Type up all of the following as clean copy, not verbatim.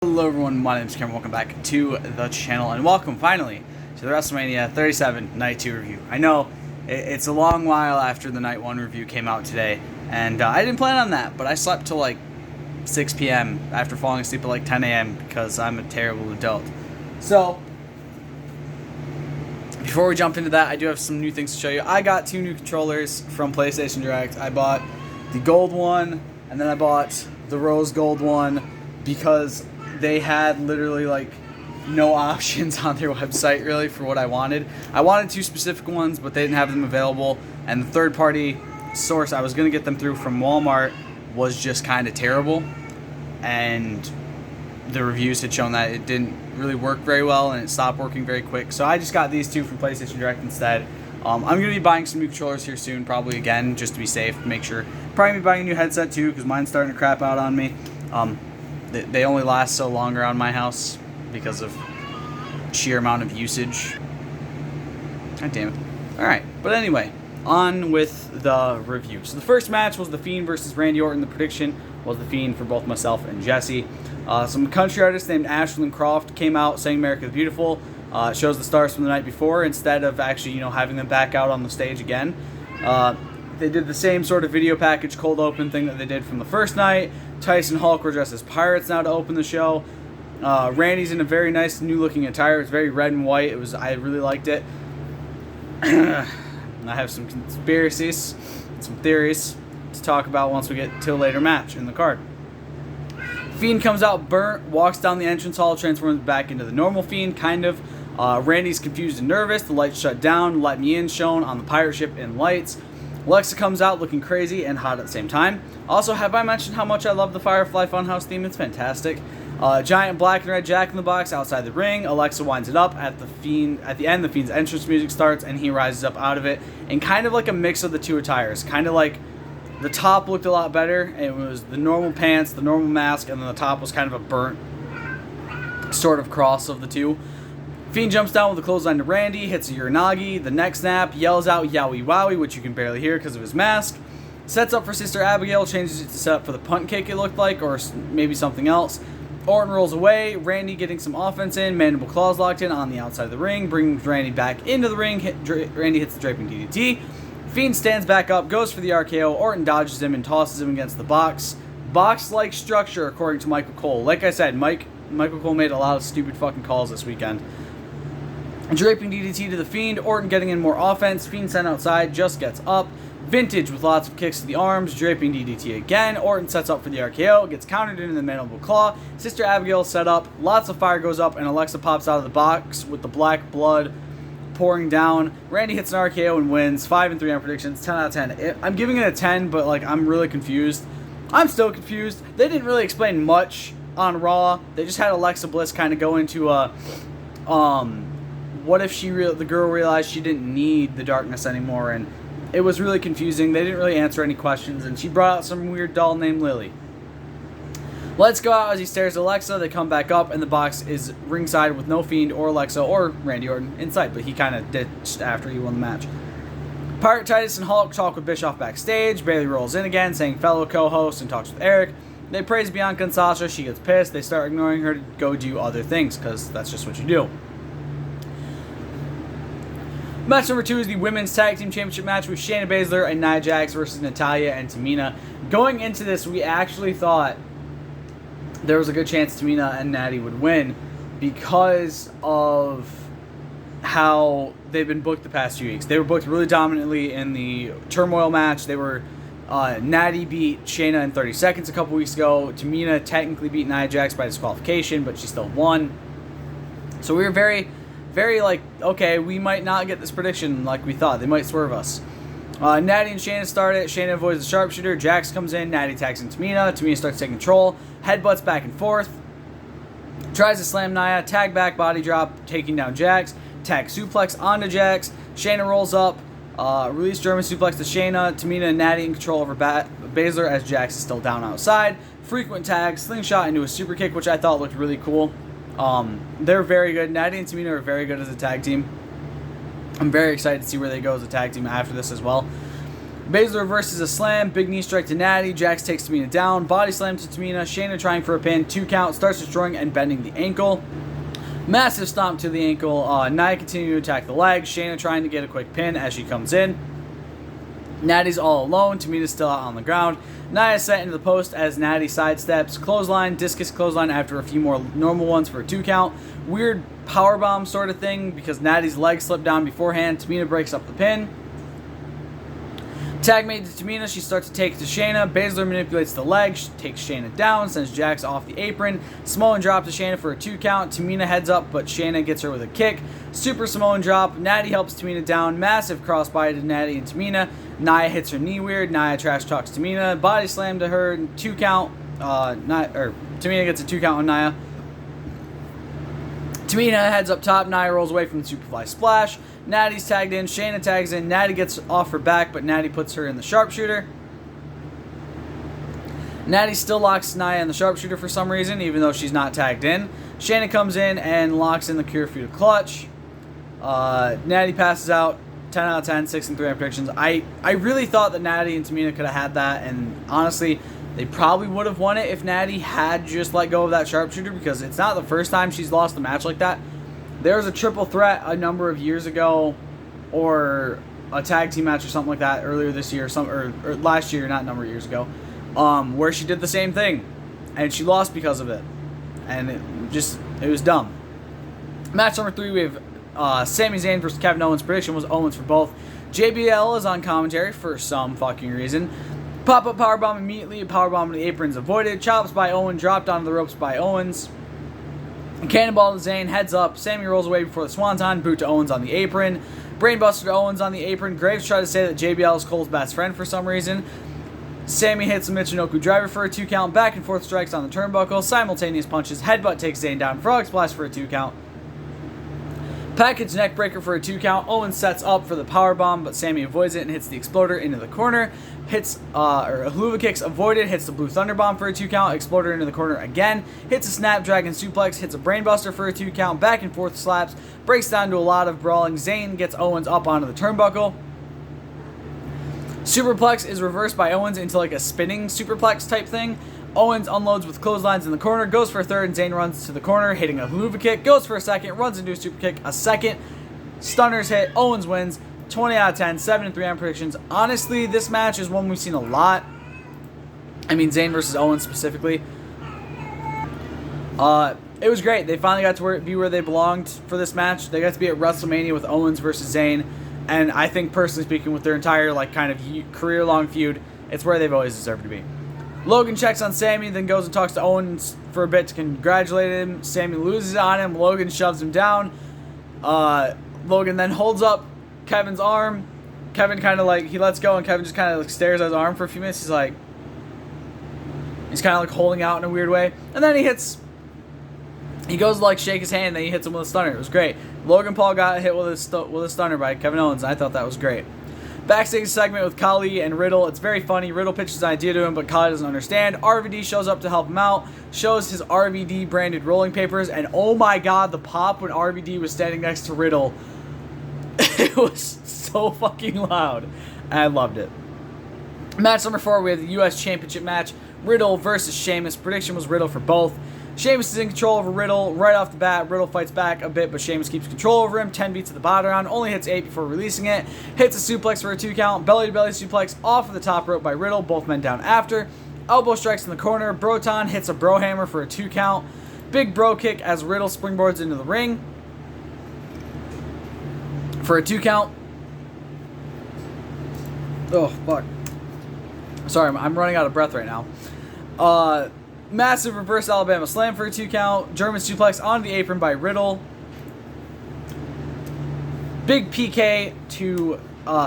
Hello everyone, my name is Cameron, welcome back to the channel, and welcome finally to the WrestleMania 37 Night 2 review. I know it's a long while after the Night 1 review came out today, and I didn't plan on that, but I slept till like 6 p.m. after falling asleep at like 10 a.m. because I'm a terrible adult. So, before we jump into that, I do have some new things to show you. I got two new controllers from PlayStation Direct. I bought the gold one, and then I bought the rose gold one because they had literally like no options on their website really for what I wanted. I wanted two specific ones, but they didn't have them available, and the third party source I was going to get them through from Walmart was just kind of terrible, and the reviews had shown that it didn't really work very well and it stopped working very quick. So I just got these two from PlayStation Direct instead. I'm going to be buying some new controllers here soon, probably again, just to be safe, to make sure. Probably be buying a new headset too, because mine's starting to crap out on me. They only last so long around my house because of sheer amount of usage. God damn it. Alright, but anyway, on with the review. So the first match was The Fiend versus Randy Orton. The prediction was The Fiend for both myself and Jesse. Some country artist named Ashlyn Croft came out saying America the Beautiful. It shows the stars from the night before instead of actually, having them back out on the stage again. They did the same sort of video package cold open thing that they did from the first night. Tyson and Hulk were dressed as pirates now to open the show. Randy's in a very nice new looking attire. It's very red and white. I really liked it. I have some conspiracies, some theories to talk about once we get to a later match in the card. Fiend comes out burnt, walks down the entrance hall, transforms back into the normal Fiend, kind of. Randy's confused and nervous. The lights shut down. Let Me In shown on the pirate ship in lights. Alexa comes out looking crazy and hot at the same time. Also, have I mentioned how much I love the Firefly Funhouse theme? It's fantastic. Giant black and red Jack in the Box outside the ring. Alexa winds it up at the end. The Fiend's entrance music starts and he rises up out of it. And kind of like a mix of the two attires. Kind of like the top looked a lot better. It was the normal pants, the normal mask, and then the top was kind of a burnt sort of cross of the two. Fiend jumps down with a clothesline to Randy, hits a Uranagi, the neck snap, yells out Yowie Wowie, which you can barely hear because of his mask. Sets up for Sister Abigail, changes it to set up for the punt kick it looked like, or maybe something else. Orton rolls away, Randy getting some offense in, mandible claws locked in on the outside of the ring, brings Randy back into the ring, Randy hits the draping DDT. Fiend stands back up, goes for the RKO, Orton dodges him and tosses him against the box. Box-like structure, according to Michael Cole. Like I said, Michael Cole made a lot of stupid fucking calls this weekend. Draping DDT to the Fiend, Orton getting in more offense, Fiend sent outside, just gets up. Vintage with lots of kicks to the arms, draping DDT again, Orton sets up for the RKO, gets countered into the mandible claw, Sister Abigail set up, lots of fire goes up, and Alexa pops out of the box with the black blood pouring down. Randy hits an RKO and wins, 5 and 3 on predictions, 10 out of 10. I'm giving it a 10, but I'm really confused. I'm still confused. They didn't really explain much on Raw. They just had Alexa Bliss kind of go into what if the girl realized she didn't need the darkness anymore, and it was really confusing. They didn't really answer any questions, and she brought out some weird doll named Lily. Let's go out as he stares at Alexa. They come back up, and the box is ringside with no Fiend or Alexa or Randy Orton inside, but he kind of ditched after he won the match. Pirate Titus and Hulk talk with Bischoff backstage. Bayley rolls in again, saying fellow co-host, and talks with Eric. They praise Bianca and Sasha. She gets pissed. They start ignoring her to go do other things, because that's just what you do. Match number 2 is the Women's Tag Team Championship match with Shayna Baszler and Nia Jax versus Natalya and Tamina. Going into this, we actually thought there was a good chance Tamina and Natty would win because of how they've been booked the past few weeks. They were booked really dominantly in the Turmoil match. Natty beat Shayna in 30 seconds a couple weeks ago. Tamina technically beat Nia Jax by disqualification, but she still won. So we were very okay, we might not get this prediction like we thought. They might swerve us. Natty and Shayna start it. Shayna avoids the sharpshooter. Jax comes in. Natty tags in Tamina. Tamina starts taking control. Headbutts back and forth. Tries to slam Nia. Tag back, body drop, taking down Jax. Tag suplex onto Jax. Shayna rolls up. Release German suplex to Shayna. Tamina and Natty in control over Baszler as Jax is still down outside. Frequent tag. Slingshot into a super kick, which I thought looked really cool. They're very good. Natty and Tamina are very good as a tag team. I'm very excited to see where they go as a tag team after this as well. Baszler reverses a slam, big knee strike to Natty, Jax takes Tamina down, body slam to Tamina, Shayna trying for a pin, 2 count, starts destroying and bending the ankle. Massive stomp to the ankle, Nia continuing to attack the leg, Shayna trying to get a quick pin as she comes in. Natty's all alone, Tamina's still out on the ground. Nia is set into the post as Natty sidesteps, clothesline, discus clothesline after a few more normal ones for a 2 count. Weird powerbomb sort of thing because Natty's leg slipped down beforehand, Tamina breaks up the pin. Tag made to Tamina, she starts to take it to Shayna. Baszler manipulates the leg, takes Shayna down, sends Jax off the apron. Samoan drop to Shayna for a 2 count. Tamina heads up, but Shayna gets her with a kick. Super Samoan drop. Natty helps Tamina down. Massive crossbody to Natty and Tamina. Nia hits her knee weird. Nia trash talks Tamina. Body slam to her. 2 count. Tamina gets a 2 count on Nia. Tamina heads up top. Nia rolls away from the Superfly Splash. Natty's tagged in. Shayna tags in. Natty gets off her back, but Natty puts her in the sharpshooter. Natty still locks Nia in the sharpshooter for some reason, even though she's not tagged in. Shayna comes in and locks in the Cure Feud clutch. Natty passes out. 10 out of 10, 6 and 3 on predictions. I really thought that Natty and Tamina could have had that, and honestly, they probably would have won it if Natty had just let go of that sharpshooter, because it's not the first time she's lost a match like that. There was a triple threat a number of years ago, or a tag team match or something like that earlier this year, or last year, not a number of years ago, where she did the same thing, and she lost because of it, and it was dumb. Match number 3, we have Sami Zayn versus Kevin Owens. Prediction was Owens for both. JBL is on commentary for some fucking reason. Pop-up powerbomb immediately. Powerbomb to the apron's avoided. Chops by Owen. Dropped onto the ropes by Owens. Cannonball to Zayn. Heads up. Sami rolls away before the Swanton. Boot to Owens on the apron. Brainbuster to Owens on the apron. Graves tried to say that JBL is Cole's best friend for some reason. Sami hits the Michinoku driver for a 2 count. Back and forth strikes on the turnbuckle. Simultaneous punches. Headbutt takes Zayn down. Frog splash for a 2 count. Package neckbreaker for a 2 count. Owens sets up for the powerbomb, but Sami avoids it and hits the exploder into the corner. Hits Helluva Kicks avoided. Hits the Blue Thunder Bomb for a 2 count. Exploder into the corner again. Hits a Snapdragon Suplex. Hits a Brainbuster for a 2 count. Back and forth slaps. Breaks down to a lot of brawling. Zayn gets Owens up onto the turnbuckle. Superplex is reversed by Owens into like a spinning superplex type thing. Owens unloads with clotheslines in the corner, goes for a third, and Zayn runs to the corner, hitting a Helluva Kick, goes for a second, runs into a super kick, a second, stunners hit, Owens wins, 20 out of 10, 7 and 3 on predictions. Honestly, this match is one we've seen a lot. I mean, Zayn versus Owens specifically. It was great. They finally got to be where they belonged for this match. They got to be at WrestleMania with Owens versus Zayn, and I think, personally speaking, with their entire like kind of career-long feud, it's where they've always deserved to be. Logan checks on Sami, then goes and talks to Owens for a bit to congratulate him. Sami loses on him. Logan shoves him down. Logan then holds up Kevin's arm. Kevin kind of like, he lets go, and Kevin just kind of like stares at his arm for a few minutes. He's kind of like holding out in a weird way. And then he goes to like shake his hand, and then he hits him with a stunner. It was great. Logan Paul got hit with a stunner by Kevin Owens, and I thought that was great. Backstage segment with Khali and Riddle. It's very funny. Riddle pitches an idea to him, but Khali doesn't understand. RVD shows up to help him out, shows his RVD branded rolling papers, and oh my god, the pop when RVD was standing next to Riddle. It was so fucking loud. I loved it. Match number 4, we have the U.S. Championship match. Riddle versus Sheamus. Prediction was Riddle for both. Sheamus is in control over Riddle right off the bat. Riddle fights back a bit, but Sheamus keeps control over him. 10 beats at the bottom round. Only hits 8 before releasing it. Hits a suplex for a 2 count. Belly-to-belly suplex off of the top rope by Riddle. Both men down after. Elbow strikes in the corner. Broton hits a bro hammer for a 2 count. Big bro kick as Riddle springboards into the ring for a 2 count. Oh, fuck. Sorry, I'm running out of breath right now. Massive reverse Alabama slam for a 2 count. German suplex on the apron by Riddle. Big PK to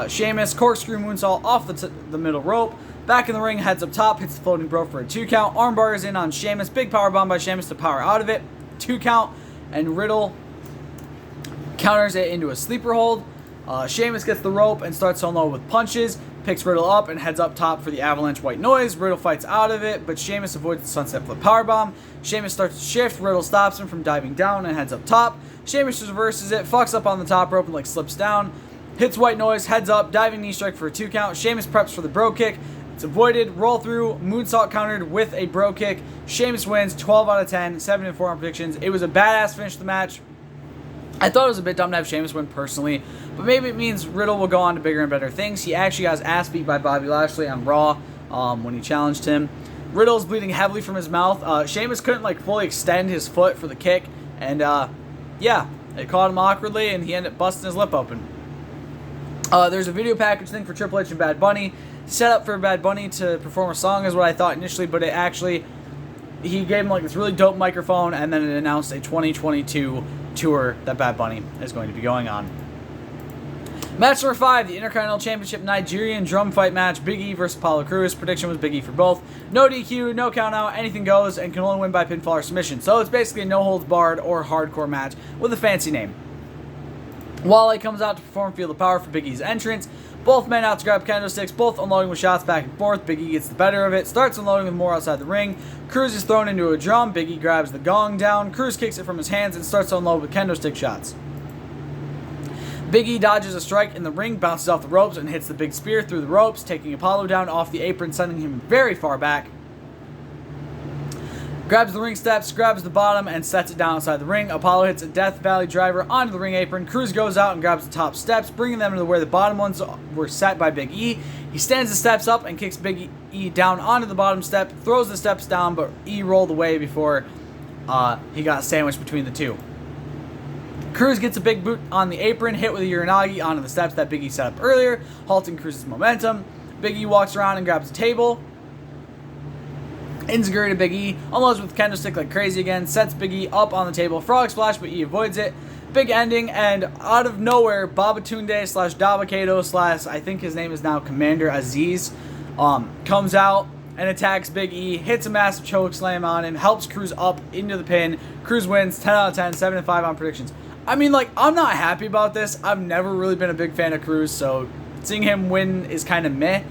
Sheamus. Corkscrew moonsault off the middle rope. Back in the ring, heads up top. Hits the floating bro for a 2 count. Armbar is in on Sheamus. Big power bomb by Sheamus to power out of it. 2 count. And Riddle counters it into a sleeper hold. Sheamus gets the rope and starts solo with punches. Picks Riddle up and heads up top for the avalanche white noise. Riddle fights out of it, but Sheamus avoids the sunset flip powerbomb. Sheamus starts to shift. Riddle stops him from diving down and heads up top. Sheamus reverses it, fucks up on the top rope and like slips down. Hits white noise, heads up, diving knee strike for a 2 count. Sheamus preps for the bro kick. It's avoided, roll through, moonsault countered with a bro kick. Sheamus wins 12 out of 10, 7-4 on predictions. It was a badass finish to the match. I thought it was a bit dumb to have Sheamus win personally, but maybe it means Riddle will go on to bigger and better things. He actually got his ass beat by Bobby Lashley on Raw when he challenged him. Riddle's bleeding heavily from his mouth. Sheamus couldn't fully extend his foot for the kick, and yeah, it caught him awkwardly, and he ended up busting his lip open. There's a video package thing for Triple H and Bad Bunny. Set up for Bad Bunny to perform a song is what I thought initially, but it actually, he gave him this really dope microphone, and then it announced a 2022 tour that Bad Bunny is going to be going on. Match number 5, the Intercontinental Championship Nigerian drum fight match. Big E versus Apollo Crews. Prediction was Big E for both. No DQ, no count out, anything goes, and can only win by pinfall or submission. So it's basically a no holds barred or hardcore match with a fancy name. Wale comes out to perform Feel the Power for Big E's entrance. Both men out to grab kendo sticks, both unloading with shots back and forth. Big E gets the better of it, starts unloading with more outside the ring. Crews is thrown into a drum. Big E grabs the gong down. Crews kicks it from his hands and starts to unload with kendo stick shots. Big E dodges a strike in the ring, bounces off the ropes, and hits the big spear through the ropes, taking Apollo down off the apron, sending him very far back. Grabs the ring steps, grabs the bottom, and sets it down outside the ring. Apollo hits a Death Valley driver onto the ring apron. Crews goes out and grabs the top steps, bringing them to where the bottom ones were set by Big E. He stands the steps up and kicks Big E down onto the bottom step, throws the steps down, but E rolled away before he got sandwiched between the two. Crews gets a big boot on the apron, hit with a Uranagi onto the steps that Big E set up earlier, halting Crews' momentum. Big E walks around and grabs a table. Enziguri to Big E, unloads with kendo stick like crazy again, sets Big E up on the table, frog splash, but E avoids it. Big ending, and out of nowhere, Babatunde slash Dabakato slash, I think his name is now Commander Aziz, comes out and attacks Big E, hits a massive choke slam on him, helps Crews up into the pin. Crews wins 10 out of 10, 7-5 on predictions. I mean, I'm not happy about this. I've never really been a big fan of Crews, so seeing him win is kind of meh.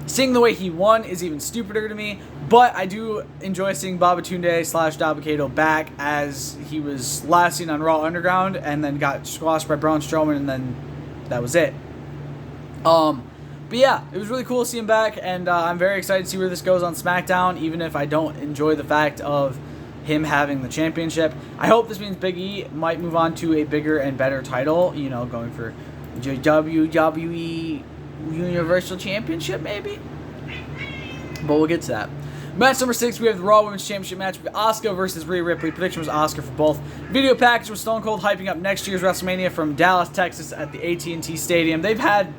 Seeing the way he won is even stupider to me, but I do enjoy seeing Babatunde slash Dabakato back, as he was last seen on Raw Underground and then got squashed by Braun Strowman, and then that was it. But yeah, it was really cool to see him back, and I'm very excited to see where this goes on SmackDown, even if I don't enjoy the fact of him having the championship. I hope this means Big E might move on to a bigger and better title, going for WWE Universal Championship, maybe? But we'll get to that. Match number 6, we have the Raw Women's Championship match with Asuka versus Rhea Ripley. Prediction was Asuka for both. Video package was Stone Cold hyping up next year's WrestleMania from Dallas, Texas at the AT&T Stadium. They've had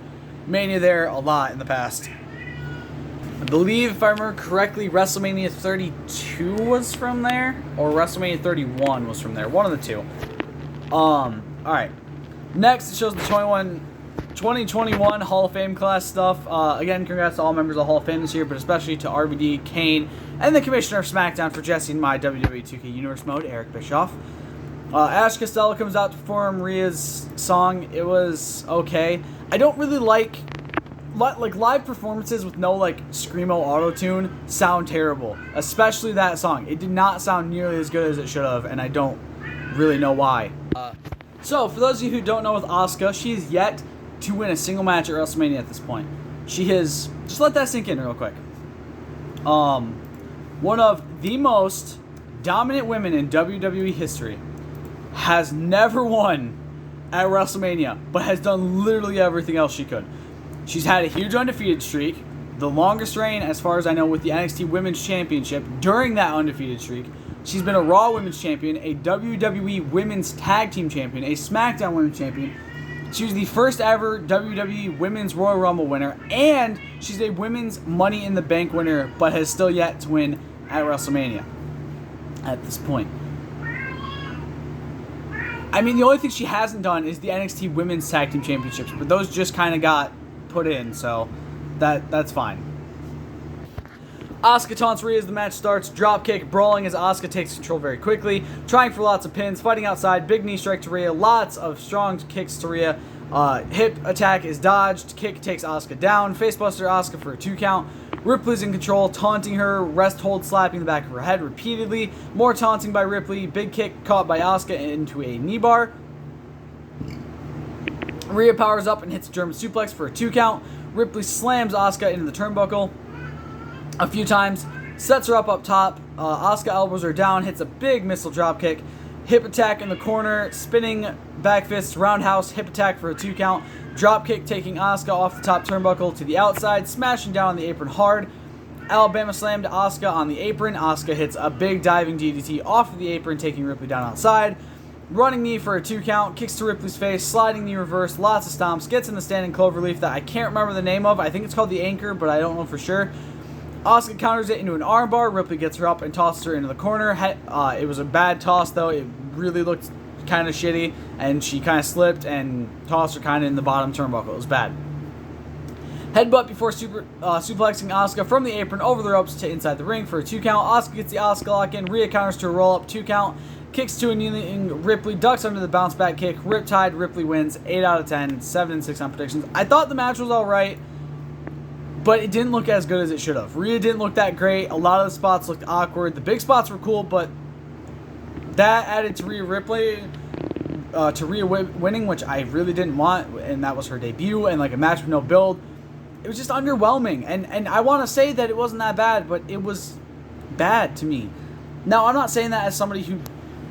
Mania there a lot in the past. I believe, if I remember correctly, WrestleMania 32 was from there, or WrestleMania 31 was from there. One of the two. Alright. Next, it shows the 2021 Hall of Fame class stuff. Again, congrats to all members of the Hall of Fame this year, but especially to RVD, Kane, and the Commissioner of SmackDown for Jesse and my WWE 2K Universe mode, Eric Bischoff. Ash Costello comes out to perform Rhea's song. It was okay. I don't really like live performances with no screamo auto-tune sound terrible, especially that song. It did not sound nearly as good as it should have, and I don't really know why. So for those of you who don't know, with Asuka, she is yet to win a single match at WrestleMania at this point. She has, just let that sink in real quick. One of the most dominant women in WWE history has never won at WrestleMania, but has done literally everything else she could. She's had a huge undefeated streak, the longest reign as far as I know with the NXT Women's Championship. During that undefeated streak, she's been a Raw Women's Champion, a WWE Women's Tag Team Champion, a SmackDown Women's Champion. She was the first ever WWE Women's Royal Rumble winner, and she's a Women's Money in the Bank winner, but has still yet to win at WrestleMania at this point. I mean, the only thing she hasn't done is the NXT Women's Tag Team Championships, but those just kind of got put in, so that's fine. Asuka taunts Rhea as the match starts. Dropkick, brawling as Asuka takes control very quickly. Trying for lots of pins, fighting outside. Big knee strike to Rhea. Lots of strong kicks to Rhea. Hip attack is dodged. Kick takes Asuka down. Facebuster Asuka for a 2 count. Ripley's in control, taunting her. Rest hold, slapping the back of her head repeatedly. More taunting by Ripley. Big kick caught by Asuka into a knee bar. Rhea powers up and hits a German suplex for a 2 count. Ripley slams Asuka into the turnbuckle a few times, sets her up top. Asuka elbows her down, hits a big missile dropkick. Hip attack in the corner, spinning back fist, roundhouse, hip attack for a 2 count. Dropkick taking Asuka off the top turnbuckle to the outside, smashing down on the apron hard. Alabama slam to Asuka on the apron. Asuka hits a big diving DDT off of the apron, taking Ripley down outside. Running knee for a 2 count, kicks to Ripley's face, sliding knee reverse, lots of stomps, gets in the standing cloverleaf that I can't remember the name of. I think it's called the anchor, but I don't know for sure. Asuka counters it into an armbar. Ripley gets her up and tosses her into the corner. It was a bad toss, though. It really looked kind of shitty, and she kind of slipped and tossed her kind of in the bottom turnbuckle. It was bad. Headbutt before suplexing Asuka from the apron over the ropes to inside the ring for a 2 count. Asuka gets the Asuka lock in. Rhea counters to a roll-up 2 count. Kicks to a kneeling Ripley. Ducks under the bounce back kick. Riptide. Ripley wins 8 out of 10. 7-6 on predictions. I thought the match was alright, but it didn't look as good as it should have. Rhea didn't look that great. A lot of the spots looked awkward. The big spots were cool, but that added to Rhea winning, which I really didn't want, and that was her debut, and like a match with no build. It was just underwhelming, and I want to say that it wasn't that bad, but it was bad to me. Now, I'm not saying that as somebody who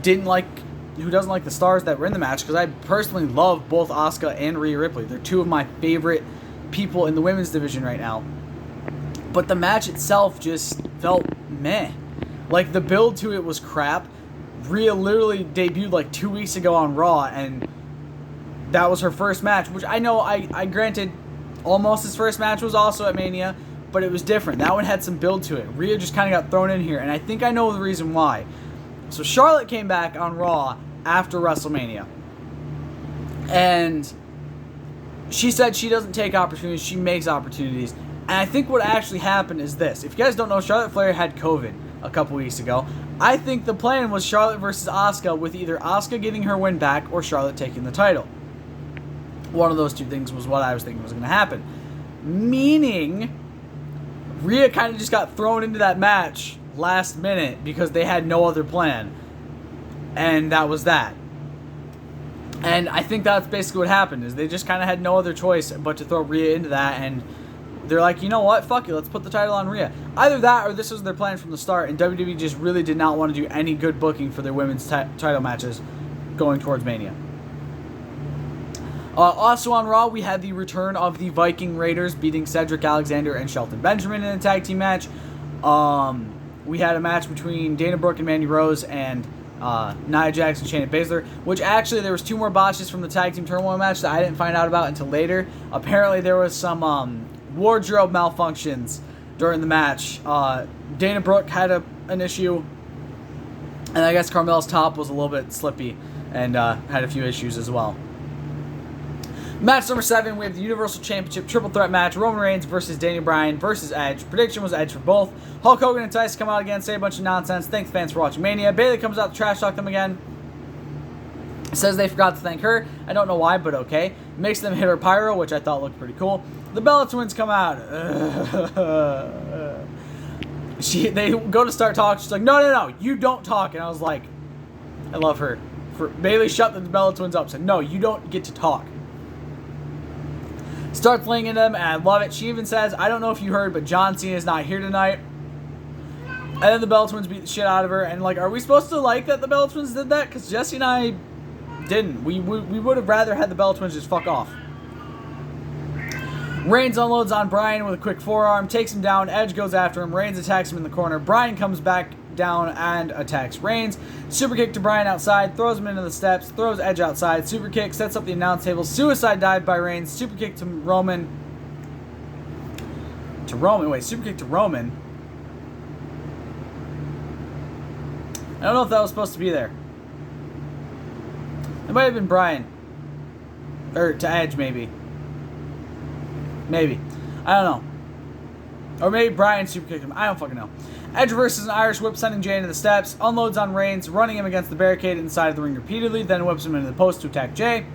doesn't like the stars that were in the match, because I personally love both Asuka and Rhea Ripley. They're two of my favorite people in the women's division right now. But the match itself just felt meh. Like, the build to it was crap. Rhea literally debuted like 2 weeks ago on Raw, and that was her first match, which I know I granted almost his first match was also at Mania, but it was different. That one had some build to it. Rhea just kind of got thrown in here, and I think I know the reason why. So Charlotte came back on Raw after WrestleMania, and she said she doesn't take opportunities, she makes opportunities. And I think what actually happened is this. If you guys don't know, Charlotte Flair had COVID a couple weeks ago. I think the plan was Charlotte versus Asuka, with either Asuka getting her win back or Charlotte taking the title. One of those two things was what I was thinking was going to happen. Meaning, Rhea kind of just got thrown into that match last minute because they had no other plan. And that was that. And I think that's basically what happened, is they just kind of had no other choice but to throw Rhea into that, and they're like, you know what, fuck it, let's put the title on Rhea. Either that or this was their plan from the start, and WWE just really did not want to do any good booking for their women's title matches going towards Mania. Also on Raw, we had the return of the Viking Raiders beating Cedric Alexander and Shelton Benjamin in a tag team match. We had a match between Dana Brooke and Mandy Rose and Nia Jax and Shayna Baszler, which actually there was 2 more botches from the tag team turmoil match that I didn't find out about until later. Apparently there was some wardrobe malfunctions during the match. Dana Brooke had an issue, and I guess Carmella's top was a little bit slippy and had a few issues as well. Match number 7, we have the Universal Championship Triple Threat match. Roman Reigns versus Daniel Bryan versus Edge. Prediction was Edge for both. Hulk Hogan and Tyson come out again, say a bunch of nonsense. Thanks fans for watching Mania. Bayley comes out to trash talk them again. Says they forgot to thank her. I don't know why, but okay. Makes them hit her pyro, which I thought looked pretty cool. The Bella Twins come out. They go to start talking. She's like, no, you don't talk. And I was like, I love her. Bayley shut the Bella Twins up. Said, no, you don't get to talk. Starts laying into them, and I love it. She even says, I don't know if you heard, but John Cena is not here tonight. And then the Bella Twins beat the shit out of her. And, like, are we supposed to like that the Bella Twins did that? Because Jesse and I didn't. We would have rather had the Bella Twins just fuck off. Reigns unloads on Bryan with a quick forearm, takes him down. Edge goes after him. Reigns attacks him in the corner. Bryan comes back down and attacks Reigns. Super kick to Bryan outside, throws him into the steps, throws Edge outside. Super kick, sets up the announce table. Suicide dive by Reigns. Super kick to Roman. Super kick to Roman. I don't know if that was supposed to be there. It might have been Bryan. Or to Edge, maybe. Maybe. I don't know. Or maybe Bryan super kicked him. I don't fucking know. Edge versus an Irish whip, sending Jay into the steps. Unloads on Reigns, running him against the barricade inside of the ring repeatedly. Then whips him into the post to attack Jay.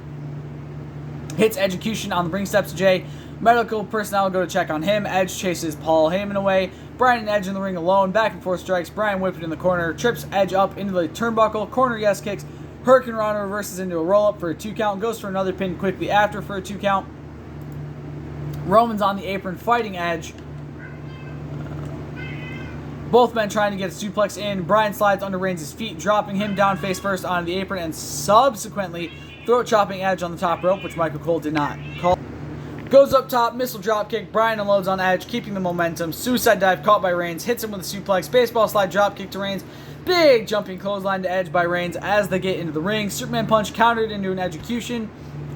Hits execution on the ring steps to Jay. Medical personnel go to check on him. Edge chases Paul Heyman away. Bryan and Edge in the ring alone. Back and forth strikes. Bryan whipped it in the corner. Trips Edge up into the turnbuckle. Corner yes kicks. Hurricane Rana reverses into a roll-up for a 2 count. Goes for another pin quickly after for a 2 count. Roman's on the apron fighting Edge. Both men trying to get a suplex in. Bryan slides under Reigns' feet, dropping him down face first onto the apron, and subsequently throat chopping Edge on the top rope, which Michael Cole did not call. Goes up top, missile dropkick. Bryan unloads on Edge, keeping the momentum. Suicide dive caught by Reigns, hits him with a suplex. Baseball slide dropkick to Reigns. Big jumping clothesline to Edge by Reigns as they get into the ring. Superman punch countered into an execution.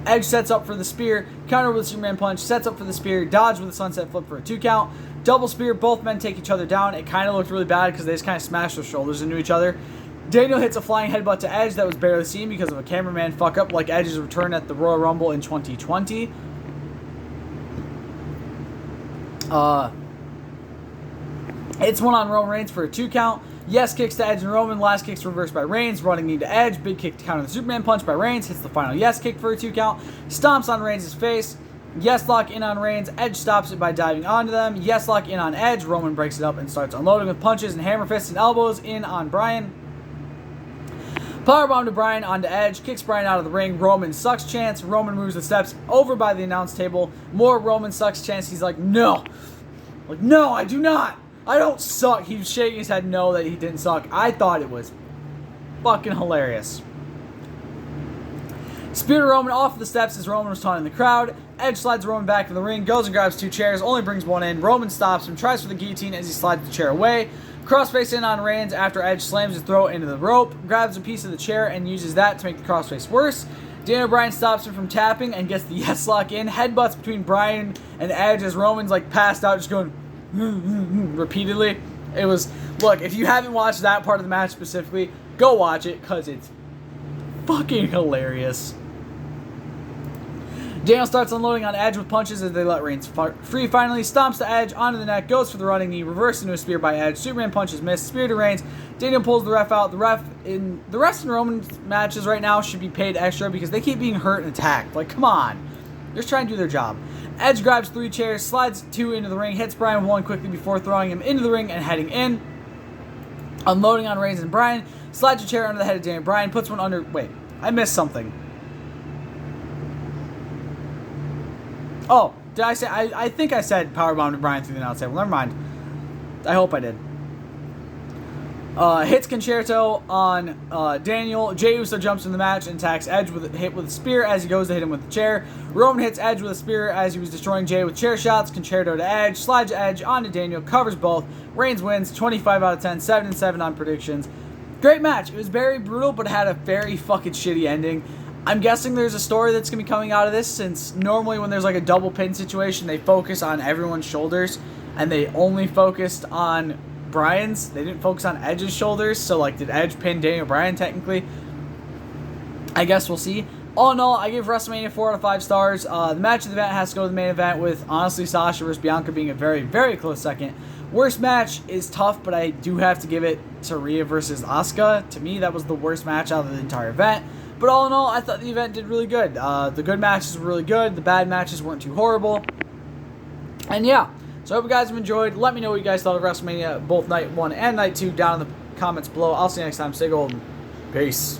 Edge sets up for the spear, counter with a Superman punch, sets up for the spear, dodge with a sunset flip for a 2 count. Double spear, both men take each other down. It kind of looked really bad because they just kind of smashed their shoulders into each other. Daniel hits a flying headbutt to Edge that was barely seen because of a cameraman fuck up like Edge's return at the Royal Rumble in 2020. Hits one on Roman Reigns for a 2 count. Yes kicks to Edge and Roman. Last kick's reversed by Reigns. Running knee to Edge. Big kick to counter the Superman punch by Reigns. Hits the final yes kick for a 2 count. Stomps on Reigns' face. Yes lock in on Reigns. Edge stops it by diving onto them. Yes lock in on Edge. Roman breaks it up and starts unloading with punches and hammer fists and elbows in on Bryan. Powerbomb to Bryan onto Edge. Kicks Bryan out of the ring. Roman sucks chance. Roman moves the steps over by the announce table. More Roman sucks chance. He's like, no. Like, no, I do not. I don't suck. He was shaking his head no that he didn't suck. I thought it was fucking hilarious. Spear to Roman off the steps as Roman was taunting the crowd. Edge slides Roman back in the ring, goes and grabs 2 chairs, only brings one in. Roman stops him, tries for the guillotine as he slides the chair away. Crossface in on Reigns after Edge slams his throat into the rope, grabs a piece of the chair and uses that to make the crossface worse. Daniel Bryan stops him from tapping and gets the yes lock in. Headbutts between Bryan and Edge as Roman's like passed out, just going repeatedly. It was, look, if you haven't watched that part of the match specifically, go watch it because it's fucking hilarious. Daniel starts unloading on Edge with punches as they let Reigns free. Finally, stomps to Edge onto the neck, goes for the running knee, reversed into a spear by Edge. Superman punches missed, spear to Reigns. Daniel pulls the ref out. The refs in Roman matches right now should be paid extra because they keep being hurt and attacked. Like, come on. They're just trying to do their job. Edge grabs 3 chairs, slides 2 into the ring, hits Bryan with 1 quickly before throwing him into the ring and heading in. Unloading on Reigns and Bryan, slides a chair under the head of Daniel Bryan, puts one under... Wait, I missed something. Oh, did I say... I think I said powerbomb to Bryan through the announce table. Never mind. I hope I did. Hits Concerto on Daniel. Jey Uso jumps in the match and attacks Edge with a hit with a spear as he goes to hit him with the chair. Roman hits Edge with a spear as he was destroying Jey with chair shots. Concerto to Edge. Slides Edge onto Daniel. Covers both. Reigns wins 25 out of 10. 7-7 on predictions. Great match. It was very brutal, but it had a very fucking shitty ending. I'm guessing there's a story that's going to be coming out of this, since normally when there's like a double pin situation, they focus on everyone's shoulders, and they only focused on Bryan's. They didn't focus on Edge's shoulders, so like, did Edge pin Daniel Bryan technically? I guess we'll see. All in all, I give WrestleMania 4 out of 5 stars. The match of the event has to go to the main event, with honestly Sasha versus Bianca being a very, very close second. Worst match is tough, but I do have to give it to Rhea versus Asuka. To me, that was the worst match out of the entire event. But all in all, I thought the event did really good. The good matches were really good. The bad matches weren't too horrible. And yeah, so I hope you guys have enjoyed. Let me know what you guys thought of WrestleMania, both Night 1 and Night 2, down in the comments below. I'll see you next time. Stay golden. Peace.